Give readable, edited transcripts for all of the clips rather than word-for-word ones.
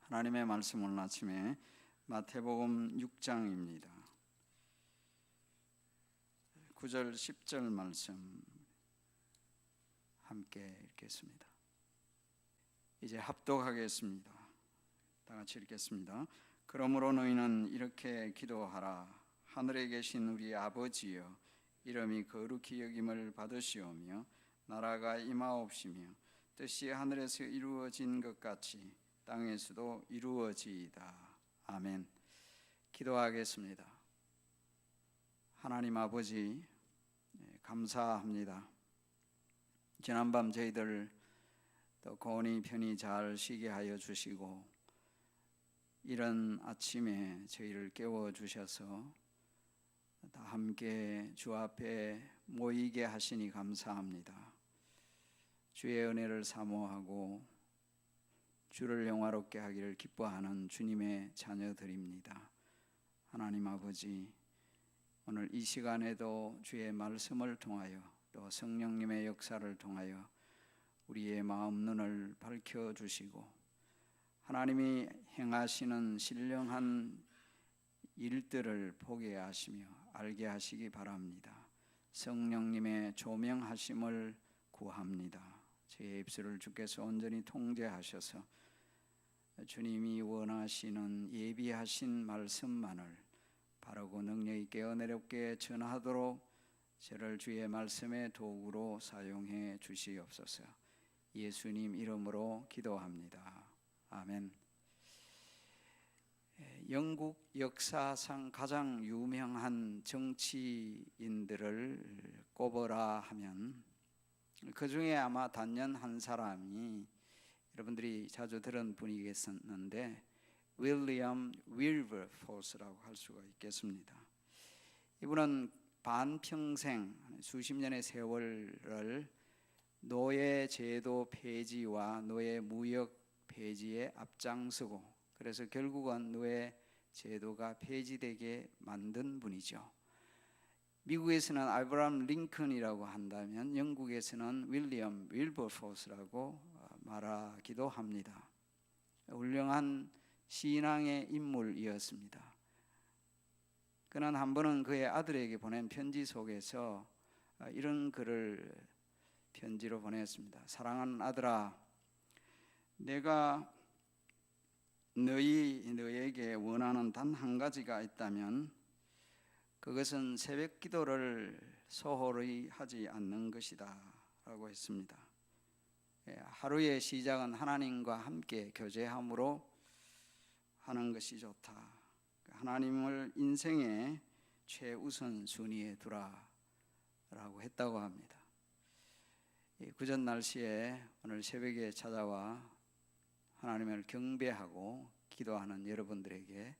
하나님의 말씀 오늘 아침에 마태복음 6장입니다. 9절 10절 말씀 함께 읽겠습니다. 이제 합독하겠습니다. 다 같이 읽겠습니다. 그러므로 너희는 이렇게 기도하라. 하늘에 계신 우리 아버지여, 이름이 거룩히 여김을 받으시오며 나라가 임하옵시며 뜻이 하늘에서 이루어진 것 같이 땅에서도 이루어지이다. 아멘. 기도하겠습니다. 하나님 아버지, 감사합니다. 지난밤 저희들 또 고온이 편히 잘 쉬게 하여 주시고 이런 아침에 저희를 깨워 주셔서 다 함께 주 앞에 모이게 하시니 감사합니다. 주의 은혜를 사모하고 주를 영화롭게 하기를 기뻐하는 주님의 자녀들입니다. 하나님 아버지, 오늘 이 시간에도 주의 말씀을 통하여 또 성령님의 역사를 통하여 우리의 마음 눈을 밝혀주시고 하나님이 행하시는 신령한 일들을 보게 하시며 알게 하시기 바랍니다. 성령님의 조명하심을 구합니다. 제 입술을 주께서 온전히 통제하셔서 주님이 원하시는 예비하신 말씀만을 바르고 능력 있게 은혜롭게 전하도록 저를 주의 말씀의 도구로 사용해 주시옵소서. 예수님 이름으로 기도합니다. 아멘. 영국 역사상 가장 유명한 정치인들을 꼽으라 하면 그 중에 아마 단연 한 사람이 여러분들이 자주 들은 분이겠었는데 윌리엄 윌버포스라고 할 수가 있겠습니다. 이분은 반평생 수십 년의 세월을 노예 제도 폐지와 노예 무역 폐지에 앞장서고 그래서 결국은 노예 제도가 폐지되게 만든 분이죠. 미국에서는 아브라함 링컨이라고 한다면 영국에서는 윌리엄 윌버포스라고 말하기도 합니다. 훌륭한 신앙의 인물이었습니다. 그는 한 번은 그의 아들에게 보낸 편지 속에서 이런 글을 편지로 보냈습니다. 사랑하는 아들아, 내가 너에게 원하는 단 한 가지가 있다면 그것은 새벽 기도를 소홀히 하지 않는 것이다 라고 했습니다. 하루의 시작은 하나님과 함께 교제함으로 하는 것이 좋다. 하나님을 인생의 최우선 순위에 두라 라고 했다고 합니다. 구전 날씨에 오늘 새벽에 찾아와 하나님을 경배하고 기도하는 여러분들에게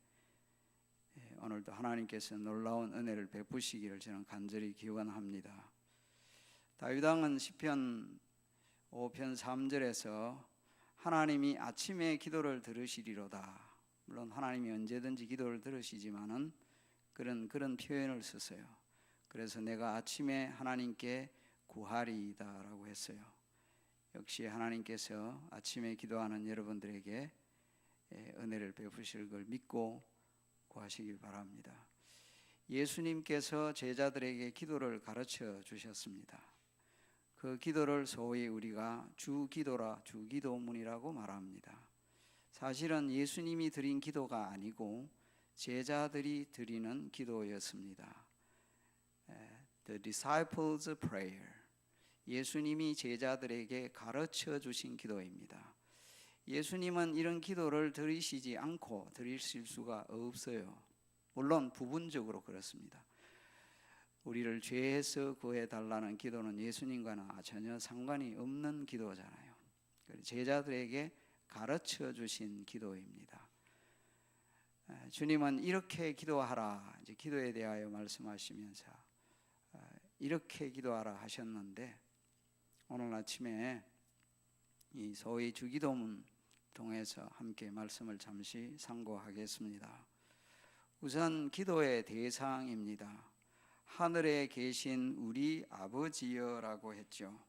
오늘도 하나님께서 놀라운 은혜를 베푸시기를 저는 간절히 기원합니다. 다윗 왕은 시편 5편 3절에서 하나님이 아침에 기도를 들으시리로다. 물론 하나님이 언제든지 기도를 들으시지만은 그런 표현을 썼어요. 그래서 내가 아침에 하나님께 구하리이다라고 했어요. 역시 하나님께서 아침에 기도하는 여러분들에게 은혜를 베푸실 걸 믿고 구하시길 바랍니다. 예수님께서 제자들에게 기도를 가르쳐 주셨습니다. 그 기도를 소위 우리가 주기도라, 주기도문이라고 말합니다. 사실은 예수님이 드린 기도가 아니고 제자들이 드리는 기도였습니다. The disciples' prayer. 예수님이 제자들에게 가르쳐 주신 기도입니다. 예수님은 이런 기도를 드리시지 않고 드리실 수가 없어요. 물론 부분적으로 그렇습니다. 우리를 죄에서 구해달라는 기도는 예수님과는 전혀 상관이 없는 기도잖아요. 제자들에게 가르쳐 주신 기도입니다. 주님은 이렇게 기도하라, 이제 기도에 대하여 말씀하시면서 이렇게 기도하라 하셨는데 오늘 아침에 이 소위 주기도문 통해서 함께 말씀을 잠시 상고하겠습니다. 우선 기도의 대상입니다. 하늘에 계신 우리 아버지여라고 했죠.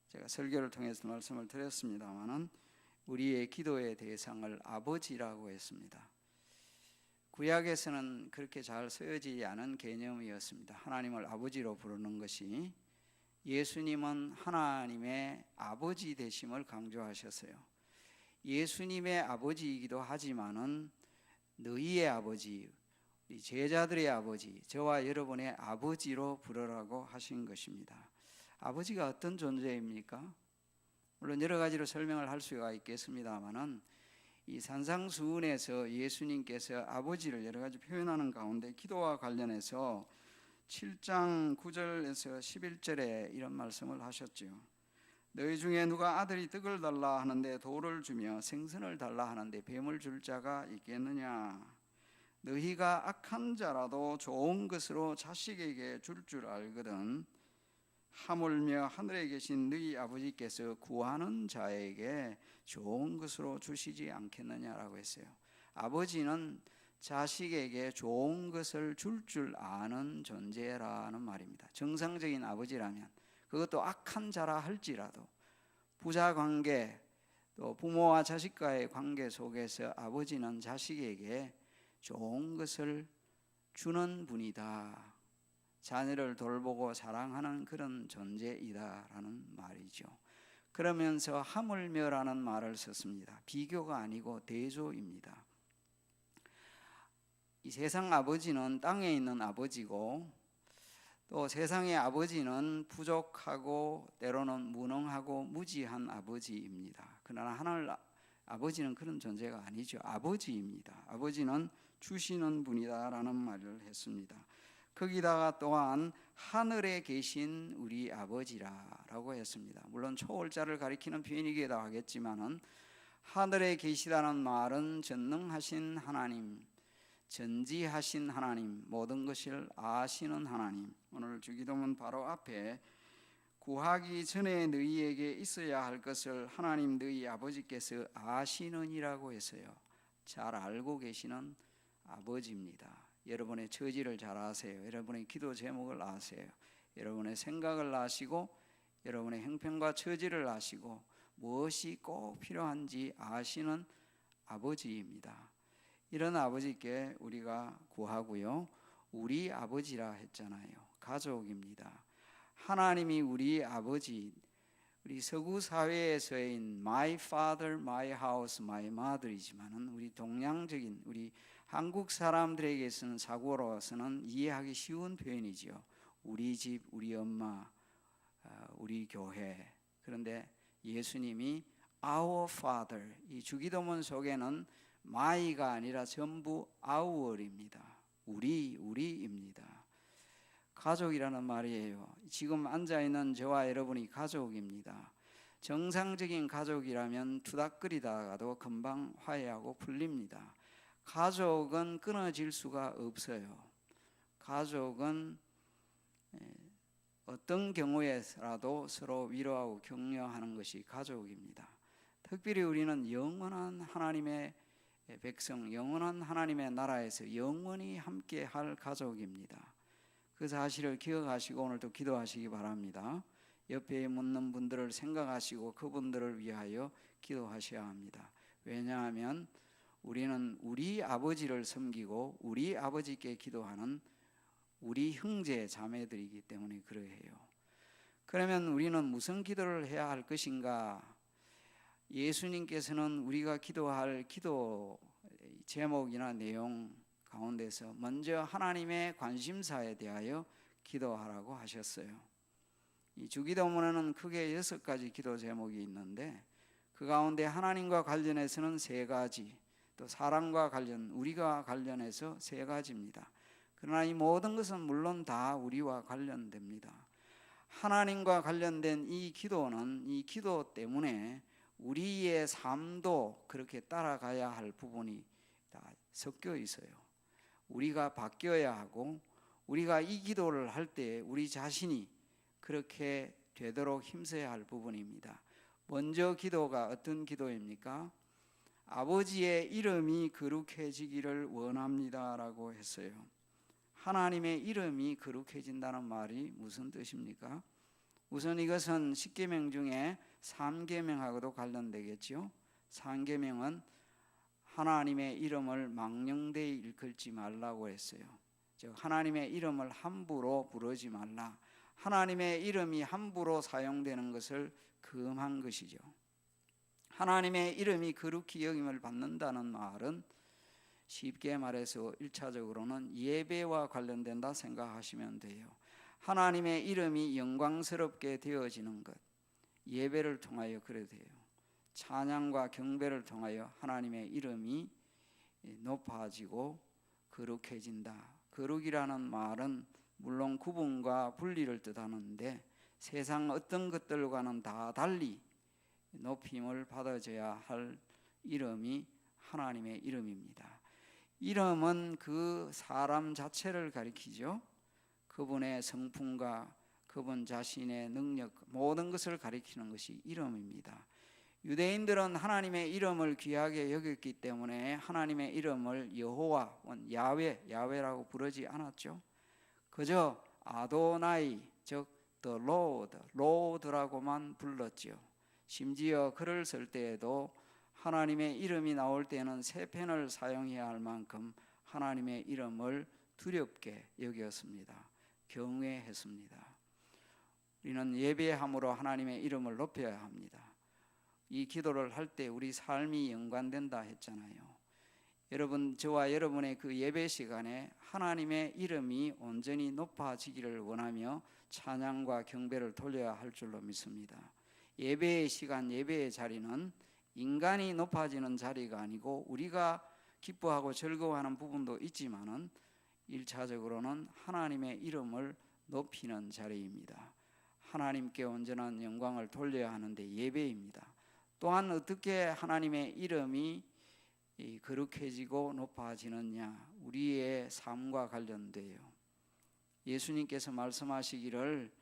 제가 설교를 통해서 말씀을 드렸습니다마는 우리의 기도의 대상을 아버지라고 했습니다. 구약에서는 그렇게 잘 쓰여지지 않은 개념이었습니다. 하나님을 아버지로 부르는 것이. 예수님은 하나님의 아버지 되심을 강조하셨어요. 예수님의 아버지이기도 하지만은 너희의 아버지, 우리 제자들의 아버지, 저와 여러분의 아버지로 부르라고 하신 것입니다. 아버지가 어떤 존재입니까? 물론 여러 가지로 설명을 할 수가 있겠습니다만은 이 산상수훈에서 예수님께서 아버지를 여러 가지 표현하는 가운데 기도와 관련해서 7장 9절에서 11절에 이런 말씀을 하셨죠. 너희 중에 누가 아들이 떡을 달라 하는데 돌을 주며 생선을 달라 하는데 뱀을 줄 자가 있겠느냐? 너희가 악한 자라도 좋은 것으로 자식에게 줄 줄 알거든 하물며 하늘에 계신 너희 아버지께서 구하는 자에게 좋은 것으로 주시지 않겠느냐라고 했어요. 아버지는 자식에게 좋은 것을 줄 아는 존재라는 말입니다. 정상적인 아버지라면, 그것도 악한 자라 할지라도 부자 관계, 또 부모와 자식과의 관계 속에서 아버지는 자식에게 좋은 것을 주는 분이다. 자녀를 돌보고 사랑하는 그런 존재이다라는 말이죠. 그러면서 하물며라는 말을 썼습니다. 비교가 아니고 대조입니다. 이 세상 아버지는 땅에 있는 아버지고, 또 세상의 아버지는 부족하고 때로는 무능하고 무지한 아버지입니다. 그러나 하늘 아버지는 그런 존재가 아니죠. 아버지입니다. 아버지는 주시는 분이다라는 말을 했습니다. 거기다가 또한 하늘에 계신 우리 아버지라고 했습니다. 물론 초월자를 가리키는 표현이기도 하겠지만은 하늘에 계시다는 말은 전능하신 하나님, 전지하신 하나님, 모든 것을 아시는 하나님. 오늘 주기도문 바로 앞에 구하기 전에 너희에게 있어야 할 것을 하나님 너희 아버지께서 아시느니라고 했어요. 잘 알고 계시는 아버지입니다. 여러분의 처지를 잘 아세요. 여러분의 기도 제목을 아세요. 여러분의 생각을 아시고 여러분의 형편과 처지를 아시고 무엇이 꼭 필요한지 아시는 아버지입니다. 이런 아버지께 우리가 구하고요. 우리 아버지라 했잖아요. 가족입니다. 하나님이 우리 아버지, 우리 서구 사회에서인 my father, my house, my mother이지만은 우리 동양적인 우리 한국 사람들에게서는 사고로서는 이해하기 쉬운 표현이죠. 우리 집, 우리 엄마, 우리 교회. 그런데 예수님이 our father, 이 주기도문 속에는 my가 아니라 전부 our입니다. 우리입니다. 가족이라는 말이에요. 지금 앉아있는 저와 여러분이 가족입니다. 정상적인 가족이라면 투닥거리다가도 금방 화해하고 풀립니다. 가족은 끊어질 수가 없어요. 가족은 어떤 경우에라도 서로 위로하고 격려하는 것이 가족입니다. 특별히 우리는 영원한 하나님의 백성, 영원한 하나님의 나라에서 영원히 함께 할 가족입니다. 그 사실을 기억하시고 오늘도 기도하시기 바랍니다. 옆에 묻는 분들을 생각하시고 그분들을 위하여 기도하셔야 합니다. 왜냐하면 우리는 우리 아버지를 섬기고 우리 아버지께 기도하는 우리 형제 자매들이기 때문에 그러해요. 그러면 우리는 무슨 기도를 해야 할 것인가? 예수님께서는 우리가 기도할 기도 제목이나 내용 가운데서 먼저 하나님의 관심사에 대하여 기도하라고 하셨어요. 이 주기도문에는 크게 6가지 기도 제목이 있는데 그 가운데 하나님과 관련해서는 3가지, 또 사람과 관련, 우리가 관련해서 3가지입니다. 그러나 이 모든 것은 물론 다 우리와 관련됩니다. 하나님과 관련된 이 기도는 이 기도 때문에 우리의 삶도 그렇게 따라가야 할 부분이 다 섞여 있어요. 우리가 바뀌어야 하고 우리가 이 기도를 할 때 우리 자신이 그렇게 되도록 힘써야 할 부분입니다. 먼저 기도가 어떤 기도입니까? 아버지의 이름이 거룩해지기를 원합니다라고 했어요. 하나님의 이름이 거룩해진다는 말이 무슨 뜻입니까? 우선 이것은 10계명 중에 3계명하고도 관련되겠죠. 상계명은 하나님의 이름을 망령되이 일컬지 말라고 했어요. 즉 하나님의 이름을 함부로 부르지 말라. 하나님의 이름이 함부로 사용되는 것을 금한 것이죠. 하나님의 이름이 거룩히 여김을 받는다는 말은 쉽게 말해서 1차적으로는 예배와 관련된다 생각하시면 돼요. 하나님의 이름이 영광스럽게 되어지는 것, 예배를 통하여 그래 돼요. 찬양과 경배를 통하여 하나님의 이름이 높아지고 거룩해진다. 거룩이라는 말은 물론 구분과 분리를 뜻하는데 세상 어떤 것들과는 다 달리 높임을 받아져야 할 이름이 하나님의 이름입니다. 이름은 그 사람 자체를 가리키죠. 그분의 성품과 그분 자신의 능력, 모든 것을 가리키는 것이 이름입니다. 유대인들은 하나님의 이름을 귀하게 여겼기 때문에 하나님의 이름을 여호와, 야훼라고 부르지 않았죠. 그저 아도나이, 즉 The Lord라고만 불렀죠. 심지어 글을 쓸 때에도 하나님의 이름이 나올 때는 세 펜을 사용해야 할 만큼 하나님의 이름을 두렵게 여겼습니다. 경외했습니다. 우리는 예배함으로 하나님의 이름을 높여야 합니다. 이 기도를 할 때 우리 삶이 연관된다 했잖아요. 여러분, 저와 여러분의 그 예배 시간에 하나님의 이름이 온전히 높아지기를 원하며 찬양과 경배를 돌려야 할 줄로 믿습니다. 예배의 시간, 예배의 자리는 인간이 높아지는 자리가 아니고 우리가 기뻐하고 즐거워하는 부분도 있지만은 1차적으로는 하나님의 이름을 높이는 자리입니다. 하나님께 온전한 영광을 돌려야 하는데 예배입니다. 또한 어떻게 하나님의 이름이 거룩해지고 높아지느냐, 우리의 삶과 관련돼요. 예수님께서 말씀하시기를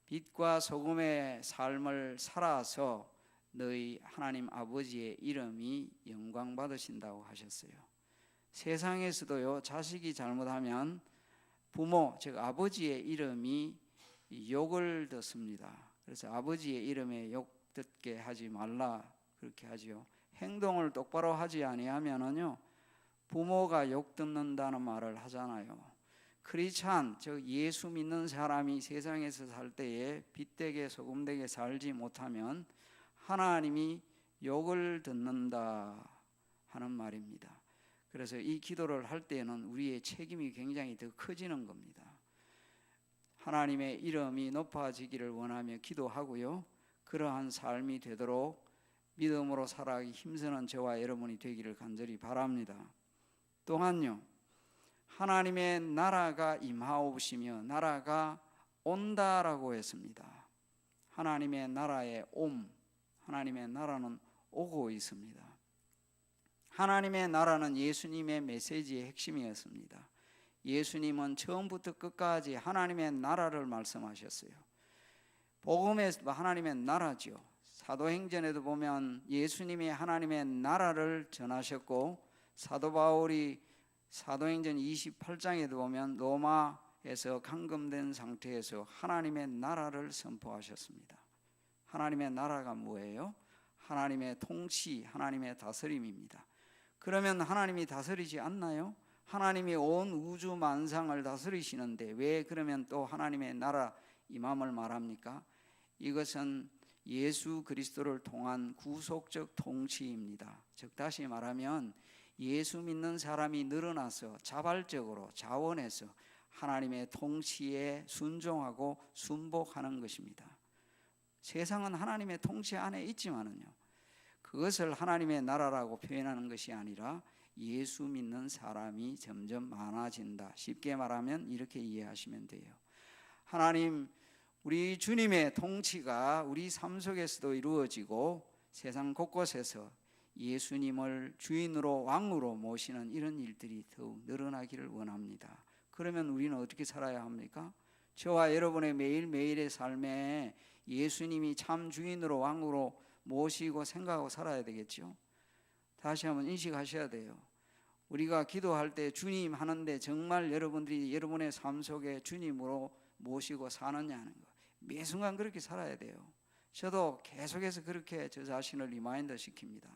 빛과 소금의 삶을 살아서 너희 하나님 아버지의 이름이 영광 받으신다고 하셨어요. 세상에서도요, 자식이 잘못하면 부모, 즉 아버지의 이름이 욕을 듣습니다. 그래서 아버지의 이름에 욕 듣게 하지 말라 그렇게 하지요. 행동을 똑바로 하지 아니하면은요, 부모가 욕 듣는다는 말을 하잖아요. 크리스찬, 즉 예수 믿는 사람이 세상에서 살 때에 빛되게 소금되게 살지 못하면 하나님이 욕을 듣는다 하는 말입니다. 그래서 이 기도를 할 때는 우리의 책임이 굉장히 더 커지는 겁니다. 하나님의 이름이 높아지기를 원하며 기도하고요, 그러한 삶이 되도록 믿음으로 살아가기 힘쓰는 저와 여러분이 되기를 간절히 바랍니다. 또한요, 하나님의 나라가 임하옵시며 나라가 온다라고 했습니다. 하나님의 나라의 하나님의 나라는 오고 있습니다. 하나님의 나라는 예수님의 메시지의 핵심이었습니다. 예수님은 처음부터 끝까지 하나님의 나라를 말씀하셨어요. 복음에서도 하나님의 나라죠. 사도행전에도 보면 예수님이 하나님의 나라를 전하셨고, 사도 바울이 사도행전 28장에도 보면 로마에서 감금된 상태에서 하나님의 나라를 선포하셨습니다. 하나님의 나라가 뭐예요? 하나님의 통치, 하나님의 다스림입니다. 그러면 하나님이 다스리지 않나요? 하나님이 온 우주 만상을 다스리시는데 왜 그러면 또 하나님의 나라 임함을 말합니까? 이것은 예수 그리스도를 통한 구속적 통치입니다. 즉 다시 말하면 예수 믿는 사람이 늘어나서 자발적으로 자원해서 하나님의 통치에 순종하고 순복하는 것입니다. 세상은 하나님의 통치 안에 있지만은요, 그것을 하나님의 나라라고 표현하는 것이 아니라 예수 믿는 사람이 점점 많아진다. 쉽게 말하면 이렇게 이해하시면 돼요. 하나님, 우리 주님의 통치가 우리 삶 속에서도 이루어지고 세상 곳곳에서 예수님을 주인으로 왕으로 모시는 이런 일들이 더욱 늘어나기를 원합니다. 그러면 우리는 어떻게 살아야 합니까? 저와 여러분의 매일매일의 삶에 예수님이 참 주인으로 왕으로 모시고 생각하고 살아야 되겠죠. 다시 한번 인식하셔야 돼요. 우리가 기도할 때 주님 하는데 정말 여러분들이 여러분의 삶 속에 주님으로 모시고 사느냐는 거, 매 순간 그렇게 살아야 돼요. 저도 계속해서 그렇게 저 자신을 리마인더 시킵니다.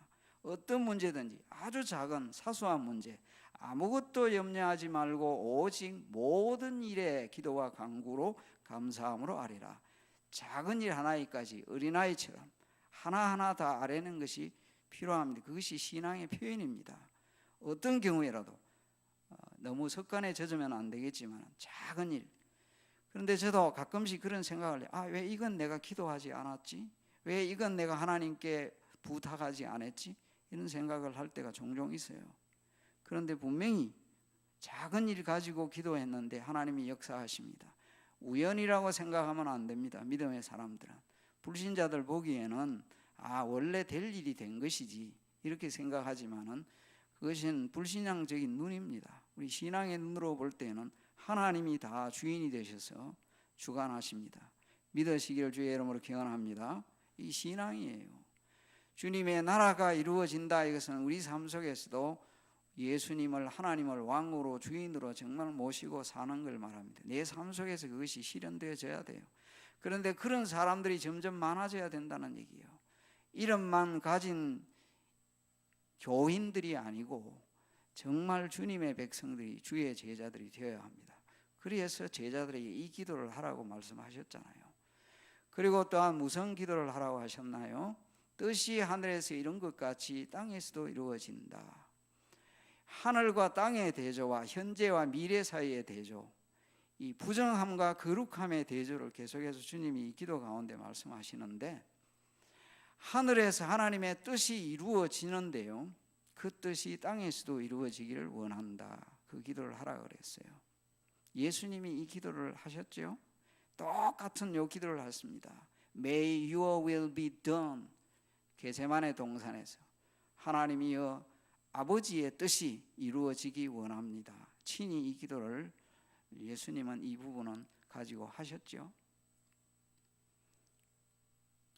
어떤 문제든지 아주 작은 사소한 문제 아무것도 염려하지 말고 오직 모든 일에 기도와 간구로 감사함으로 아뢰라. 작은 일 하나까지 어린아이처럼 하나하나 다 아뢰는 것이 필요합니다. 그것이 신앙의 표현입니다. 어떤 경우에라도 너무 습관에 젖으면 안 되겠지만 작은 일. 그런데 저도 가끔씩 그런 생각을 해요. 왜 이건 내가 기도하지 않았지? 왜 이건 내가 하나님께 부탁하지 않았지? 이런 생각을 할 때가 종종 있어요. 그런데 분명히 작은 일 가지고 기도했는데 하나님이 역사하십니다. 우연이라고 생각하면 안 됩니다. 믿음의 사람들은. 불신자들 보기에는 원래 될 일이 된 것이지 이렇게 생각하지만은 그것은 불신앙적인 눈입니다. 우리 신앙의 눈으로 볼 때는 하나님이 다 주인이 되셔서 주관하십니다. 믿으시기를 주의 이름으로 기원합니다. 이 신앙이에요. 주님의 나라가 이루어진다. 이것은 우리 삶 속에서도 예수님을 하나님을 왕으로 주인으로 정말 모시고 사는 걸 말합니다. 내 삶 속에서 그것이 실현되어져야 돼요. 그런데 그런 사람들이 점점 많아져야 된다는 얘기예요. 이름만 가진 교인들이 아니고 정말 주님의 백성들이 주의 제자들이 되어야 합니다. 그래서 제자들에게 이 기도를 하라고 말씀하셨잖아요. 그리고 또한 무슨 기도를 하라고 하셨나요? 뜻이 하늘에서 이룬 것 같이 땅에서도 이루어진다. 하늘과 땅의 대조와 현재와 미래 사이의 대조, 이 부정함과 거룩함의 대조를 계속해서 주님이 이 기도 가운데 말씀하시는데, 하늘에서 하나님의 뜻이 이루어지는데요, 그 뜻이 땅에서도 이루어지기를 원한다. 그 기도를 하라 그랬어요. 예수님이 이 기도를 하셨죠. 똑같은 요 기도를 하십니다. May your will be done. 겟세마네 동산에서 하나님이여 아버지의 뜻이 이루어지기 원합니다. 친히 이 기도를 예수님은 이 부분은 가지고 하셨죠.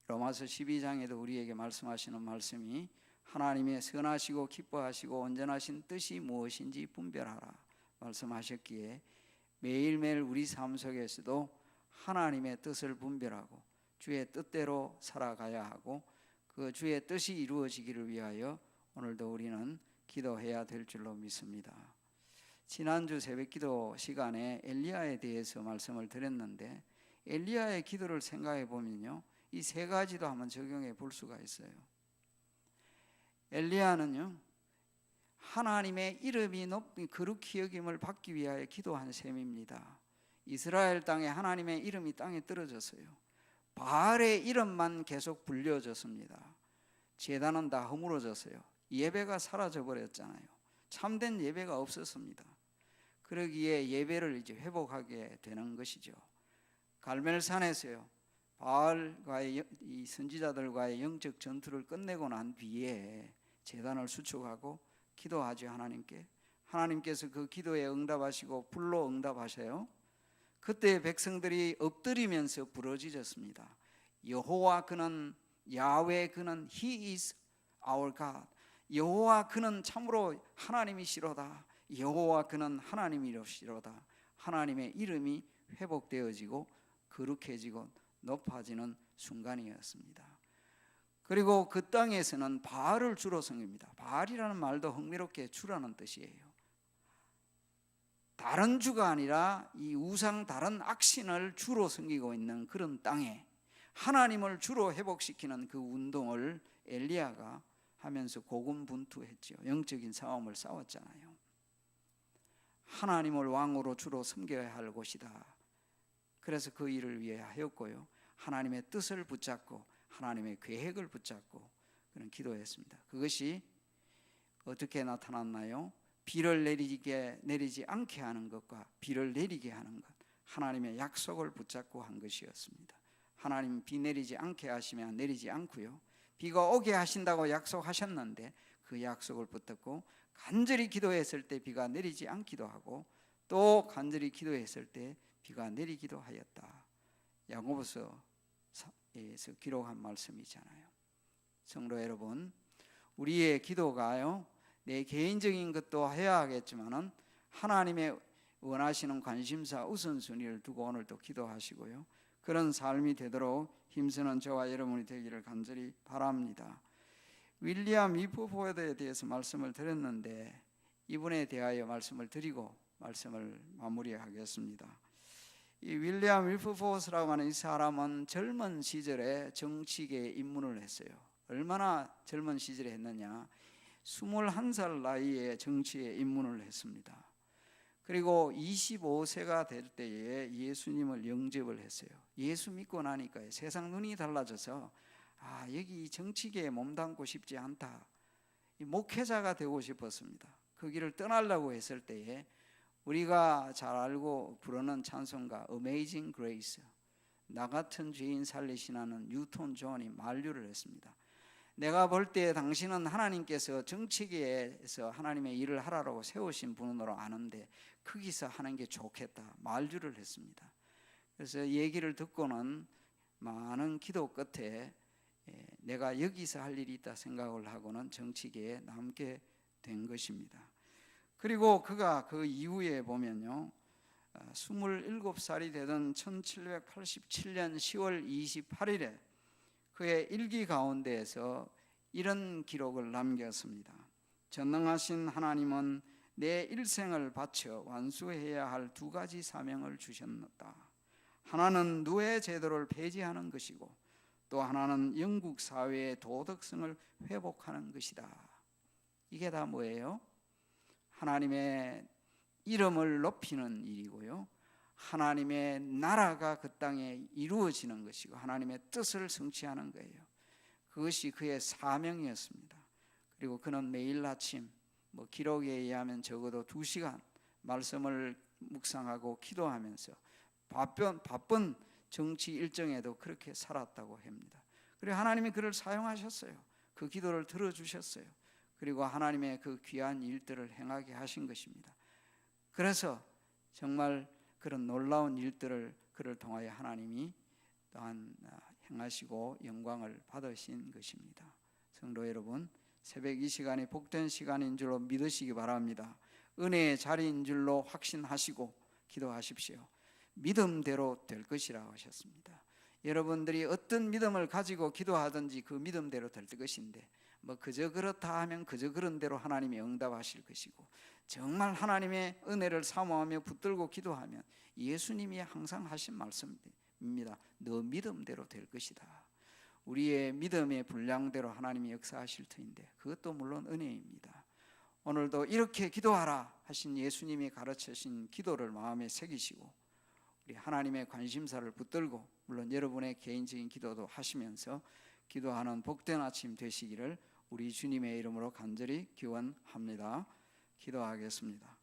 로마서 12장에도 우리에게 말씀하시는 말씀이 하나님의 선하시고 기뻐하시고 온전하신 뜻이 무엇인지 분별하라 말씀하셨기에 매일매일 우리 삶 속에서도 하나님의 뜻을 분별하고 주의 뜻대로 살아가야 하고 그 주의 뜻이 이루어지기를 위하여 오늘도 우리는 기도해야 될 줄로 믿습니다. 지난주 새벽기도 시간에 엘리야에 대해서 말씀을 드렸는데 엘리야의 기도를 생각해 보면요, 이 세 가지도 한번 적용해 볼 수가 있어요. 엘리야는요, 하나님의 이름이 높이 거룩히 여김을 받기 위하여 기도한 셈입니다. 이스라엘 땅에 하나님의 이름이 땅에 떨어졌어요. 바알의 이름만 계속 불려졌습니다. 제단은 다 허물어졌어요. 예배가 사라져 버렸잖아요. 참된 예배가 없었습니다. 그러기에 예배를 이제 회복하게 되는 것이죠. 갈멜산에서요, 바알과의 이 선지자들과의 영적 전투를 끝내고 난 뒤에 제단을 수축하고 기도하죠. 하나님께서 그 기도에 응답하시고 불로 응답하셔요. 그때 백성들이 엎드리면서 부르짖었습니다. 여호와 그는 야훼 그는 He is our God. 여호와 그는 참으로 하나님이시로다. 여호와 그는 하나님이시로다. 하나님의 이름이 회복되어지고 거룩해지고 높아지는 순간이었습니다. 그리고 그 땅에서는 바알을 주로 섬깁니다. 바알이라는 말도 흥미롭게 주라는 뜻이에요. 다른 주가 아니라 이 우상 다른 악신을 주로 섬기고 있는 그런 땅에 하나님을 주로 회복시키는 그 운동을 엘리야가 하면서 고군분투했죠. 영적인 싸움을 싸웠잖아요. 하나님을 왕으로 주로 섬겨야 할 곳이다. 그래서 그 일을 위해 하였고요, 하나님의 뜻을 붙잡고 하나님의 계획을 붙잡고 그런 기도했습니다. 그것이 어떻게 나타났나요? 비를 내리지 않게 하는 것과 비를 내리게 하는 것, 하나님의 약속을 붙잡고 한 것이었습니다. 하나님 비 내리지 않게 하시면 내리지 않고요, 비가 오게 하신다고 약속하셨는데 그 약속을 붙잡고 간절히 기도했을 때 비가 내리지 않기도 하고 또 간절히 기도했을 때 비가 내리기도 하였다. 야고보서에서 기록한 말씀이잖아요. 성도 여러분, 우리의 기도가요, 내 개인적인 것도 해야 하겠지만은 하나님의 원하시는 관심사 우선순위를 두고 오늘도 기도하시고요, 그런 삶이 되도록 힘쓰는 저와 여러분이 되기를 간절히 바랍니다. 윌리엄 위프포드에 대해서 말씀을 드렸는데 이분에 대하여 말씀을 드리고 말씀을 마무리하겠습니다. 이 윌리엄 윌프포스라고 하는 이 사람은 젊은 시절에 정치계에 입문을 했어요. 얼마나 젊은 시절에 했느냐, 21살 나이에 정치에 입문을 했습니다. 그리고 25세가 될 때에 예수님을 영접을 했어요. 예수 믿고 나니까 세상 눈이 달라져서 여기 정치계에 몸담고 싶지 않다, 목회자가 되고 싶었습니다. 그 길을 떠나려고 했을 때에 우리가 잘 알고 부르는 찬송가 Amazing Grace, 나 같은 죄인 살리시나는 뉴턴 존이 만류를 했습니다. 내가 볼 때 당신은 하나님께서 정치계에서 하나님의 일을 하라고 세우신 분으로 아는데 거기서 하는 게 좋겠다, 만류를 했습니다. 그래서 얘기를 듣고는 많은 기도 끝에 내가 여기서 할 일이 있다 생각을 하고는 정치계에 남게 된 것입니다. 그리고 그가 그 이후에 보면요, 27살이 되던 1787년 10월 28일에 그의 일기 가운데에서 이런 기록을 남겼습니다. 전능하신 하나님은 내 일생을 바쳐 완수해야 할 두 가지 사명을 주셨다. 하나는 노예 제도를 폐지하는 것이고 또 하나는 영국 사회의 도덕성을 회복하는 것이다. 이게 다 뭐예요? 하나님의 이름을 높이는 일이고요, 하나님의 나라가 그 땅에 이루어지는 것이고 하나님의 뜻을 성취하는 거예요. 그것이 그의 사명이었습니다. 그리고 그는 매일 아침 기록에 의하면 적어도 2시간 말씀을 묵상하고 기도하면서 바쁜 정치 일정에도 그렇게 살았다고 합니다. 그리고 하나님이 그를 사용하셨어요. 그 기도를 들어주셨어요. 그리고 하나님의 그 귀한 일들을 행하게 하신 것입니다. 그래서 정말 그런 놀라운 일들을 그를 통하여 하나님이 또한 행하시고 영광을 받으신 것입니다. 성도 여러분, 새벽 이 시간이 복된 시간인 줄로 믿으시기 바랍니다. 은혜의 자리인 줄로 확신하시고 기도하십시오. 믿음대로 될 것이라고 하셨습니다. 여러분들이 어떤 믿음을 가지고 기도하든지 그 믿음대로 될 것인데 그저 그렇다 하면 그저 그런 대로 하나님이 응답하실 것이고, 정말 하나님의 은혜를 사모하며 붙들고 기도하면 예수님이 항상 하신 말씀입니다. 너 믿음대로 될 것이다. 우리의 믿음의 분량대로 하나님이 역사하실 터인데 그것도 물론 은혜입니다. 오늘도 이렇게 기도하라 하신 예수님이 가르치신 기도를 마음에 새기시고 우리 하나님의 관심사를 붙들고, 물론 여러분의 개인적인 기도도 하시면서 기도하는 복된 아침 되시기를 우리 주님의 이름으로 간절히 기원합니다. 기도하겠습니다.